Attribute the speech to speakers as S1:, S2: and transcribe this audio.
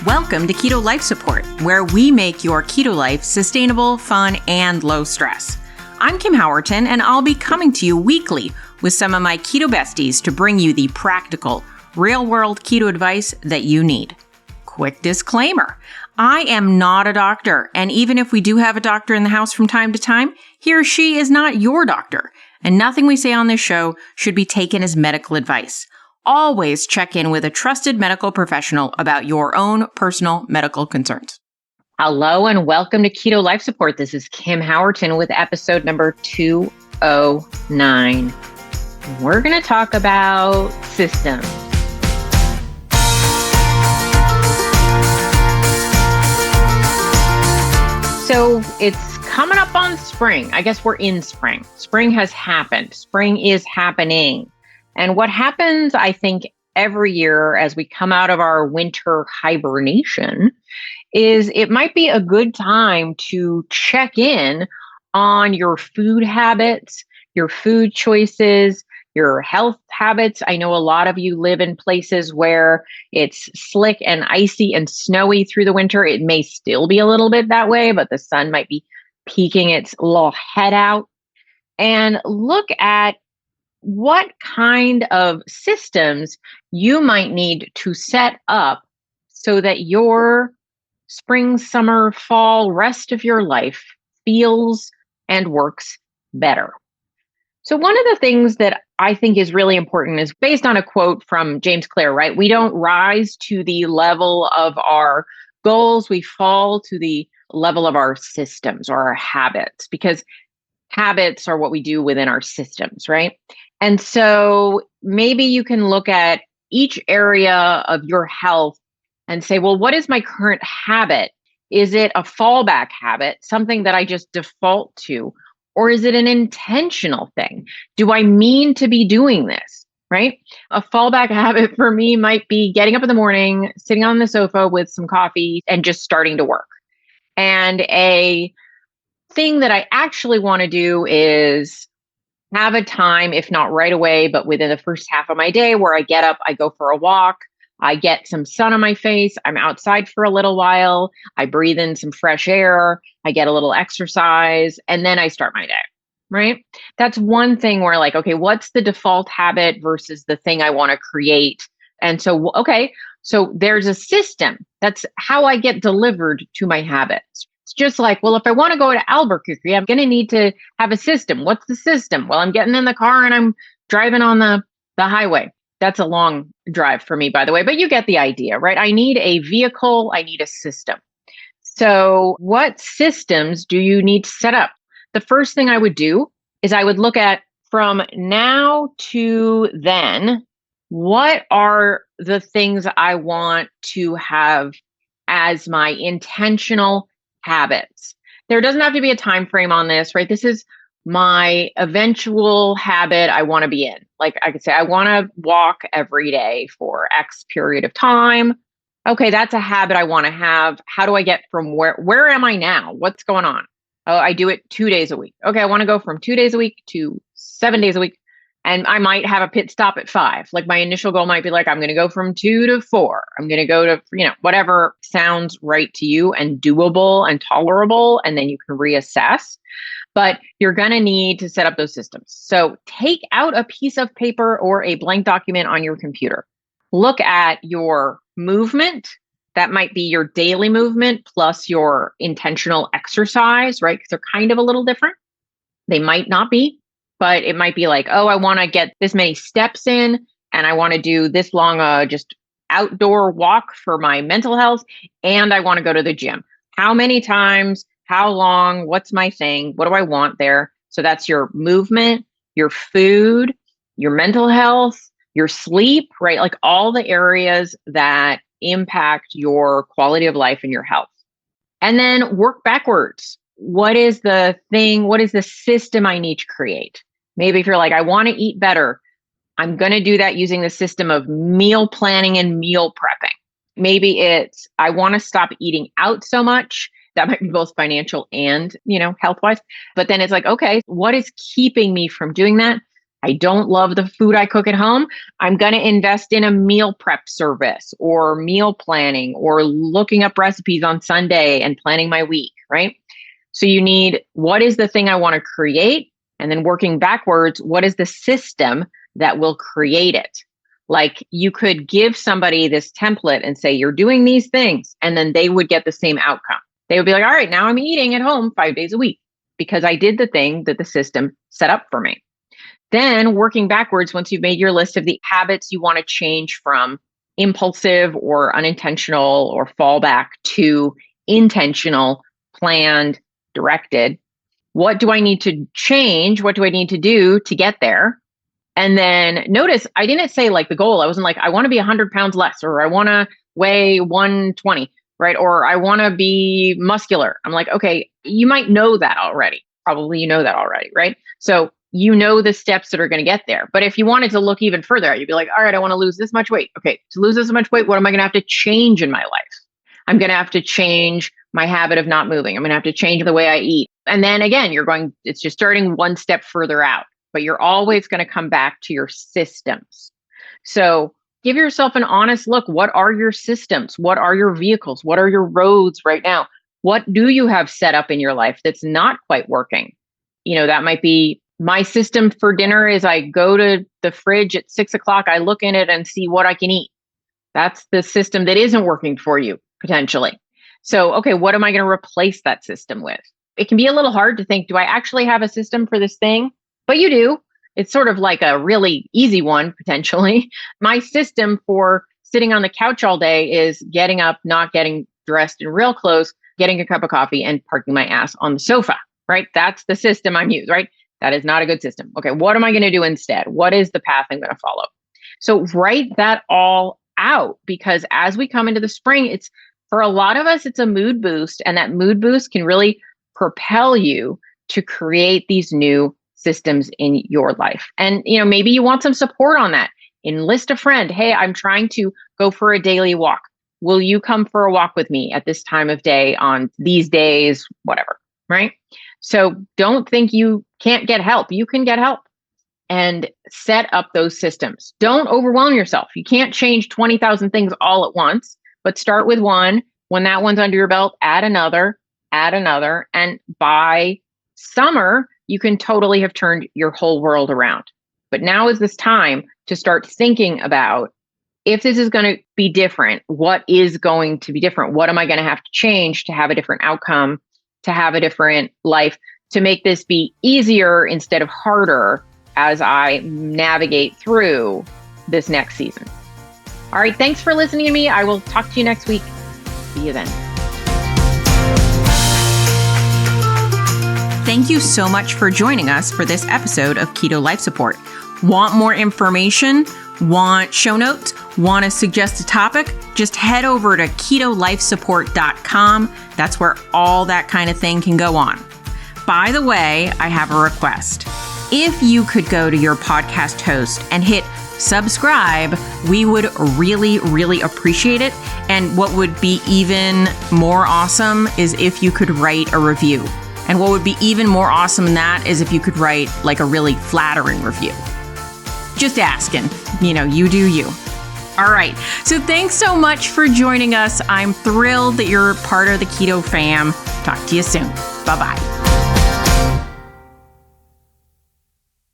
S1: Welcome to Keto Life Support, where we make your keto life sustainable, fun, and low stress. I'm Kim Howerton, and I'll be coming to you weekly with some of my keto besties to bring you the practical, real-world keto advice that you need. Quick disclaimer, I am not a doctor, and even if we do have a doctor in the house from time to time, he or she is not your doctor, and nothing we say on this show should be taken as medical advice. Always check in with a trusted medical professional about your own personal medical concerns.
S2: Hello and welcome to Keto Life Support. This is Kim Howerton with episode number 209. We're going to talk about systems. So it's coming up on spring. I guess we're in spring. Spring has happened. Spring is happening. And what happens, I think, every year as we come out of our winter hibernation is it might be a good time to check in on your food habits, your food choices, your health habits. I know a lot of you live in places where it's slick and icy and snowy through the winter. It may still be a little bit that way, but the sun might be peeking its little head out. And look at what kind of systems you might need to set up so that your spring, summer, fall, rest of your life feels and works better. So one of the things that I think is really important is based on a quote from James Clear, right? We don't rise to the level of our goals. We fall to the level of our systems or our habits, because habits are what we do within our systems, right? And so maybe you can look at each area of your health and say, well, what is my current habit? Is it a fallback habit, something that I just default to? Or is it an intentional thing? Do I mean to be doing this, right? A fallback habit for me might be getting up in the morning, sitting on the sofa with some coffee and just starting to work. And a thing that I actually want to do is have a time, if not right away, but within the first half of my day where I get up, I go for a walk, I get some sun on my face, I'm outside for a little while, I breathe in some fresh air, I get a little exercise, and then I start my day, right? That's one thing where like, okay, what's the default habit versus the thing I want to create? And so, okay, so there's a system. That's how I get delivered to my habits. It's just like, well, if I want to go to Albuquerque, I'm going to need to have a system. What's the system? Well, I'm getting in the car and I'm driving on the highway. That's a long drive for me, by the way, but you get the idea, right? I need a vehicle. I need a system. So what systems do you need to set up? The first thing I would do is I would look at from now to then, what are the things I want to have as my intentional habits? There doesn't have to be a time frame on this, right? This is my eventual habit I want to be in. Like I could say, I want to walk every day for X period of time. Okay, that's a habit I want to have. How do I get from where am I now? What's going on? Oh, I do it 2 days a week. Okay, I want to go from 2 days a week to 7 days a week. And I might have a pit stop at 5. Like my initial goal might be like, I'm going to go from 2 to 4. I'm going to go to, whatever sounds right to you and doable and tolerable. And then you can reassess. But you're going to need to set up those systems. So take out a piece of paper or a blank document on your computer. Look at your movement. That might be your daily movement plus your intentional exercise, right? Because they're kind of a little different. They might not be. But it might be like, oh, I want to get this many steps in and I want to do this long just outdoor walk for my mental health. And I want to go to the gym. How many times? How long? What's my thing? What do I want there? So that's your movement, your food, your mental health, your sleep, right? Like all the areas that impact your quality of life and your health. And then work backwards. What is the thing? What is the system I need to create? Maybe if you're like, I want to eat better, I'm going to do that using the system of meal planning and meal prepping. Maybe it's, I want to stop eating out so much. That might be both financial and, health-wise. But then it's like, okay, what is keeping me from doing that? I don't love the food I cook at home. I'm going to invest in a meal prep service or meal planning or looking up recipes on Sunday and planning my week, right? So you need, what is the thing I want to create? And then working backwards, what is the system that will create it? Like you could give somebody this template and say, you're doing these things, and then they would get the same outcome. They would be like, all right, now I'm eating at home 5 days a week because I did the thing that the system set up for me. Then working backwards, once you've made your list of the habits you want to change from impulsive or unintentional or fallback to intentional, planned, directed, what do I need to change? What do I need to do to get there? And then notice I didn't say like the goal. I wasn't like, I want to be 100 pounds less, or I want to weigh 120, right? Or I want to be muscular. I'm like, okay, you might know that already. Probably you know that already, right? So you know the steps that are going to get there. But if you wanted to look even further, you'd be like, all right, I want to lose this much weight. Okay, to lose this much weight, what am I going to have to change in my life? I'm going to have to change my habit of not moving. I'm going to have to change the way I eat. And then again, it's just starting one step further out, but you're always going to come back to your systems. So give yourself an honest look. What are your systems? What are your vehicles? What are your roads right now? What do you have set up in your life that's not quite working? That might be, my system for dinner is I go to the fridge at 6 o'clock. I look in it and see what I can eat. That's the system that isn't working for you potentially. So, okay, what am I going to replace that system with? It can be a little hard to think, do I actually have a system for this thing? But you do. It's sort of like a really easy one, potentially. My system for sitting on the couch all day is getting up, not getting dressed in real clothes, getting a cup of coffee, and parking my ass on the sofa, right? That's the system I'm using, right? That is not a good system. Okay, what am I going to do instead? What is the path I'm going to follow? So write that all out, because as we come into the spring, it's, for a lot of us, it's a mood boost, and that mood boost can really propel you to create these new systems in your life. And, maybe you want some support on that. Enlist a friend. Hey, I'm trying to go for a daily walk. Will you come for a walk with me at this time of day on these days, whatever, right? So don't think you can't get help. You can get help, and set up those systems. Don't overwhelm yourself. You can't change 20,000 things all at once, but start with one. When that one's under your belt, add another. And by summer, you can totally have turned your whole world around. But now is this time to start thinking about, if this is going to be different, what is going to be different? What am I going to have to change to have a different outcome, to have a different life, to make this be easier instead of harder as I navigate through this next season? All right, thanks for listening to me. I will talk to you next week. See you then.
S1: Thank you so much for joining us for this episode of Keto Life Support. Want more information? Want show notes? Want to suggest a topic? Just head over to ketolifesupport.com. That's where all that kind of thing can go on. By the way, I have a request. If you could go to your podcast host and hit subscribe, we would really, really appreciate it. And what would be even more awesome is if you could write a review. And what would be even more awesome than that is if you could write like a really flattering review. Just asking, you do you. All right. So thanks so much for joining us. I'm thrilled that you're part of the Keto fam. Talk to you soon. Bye-bye.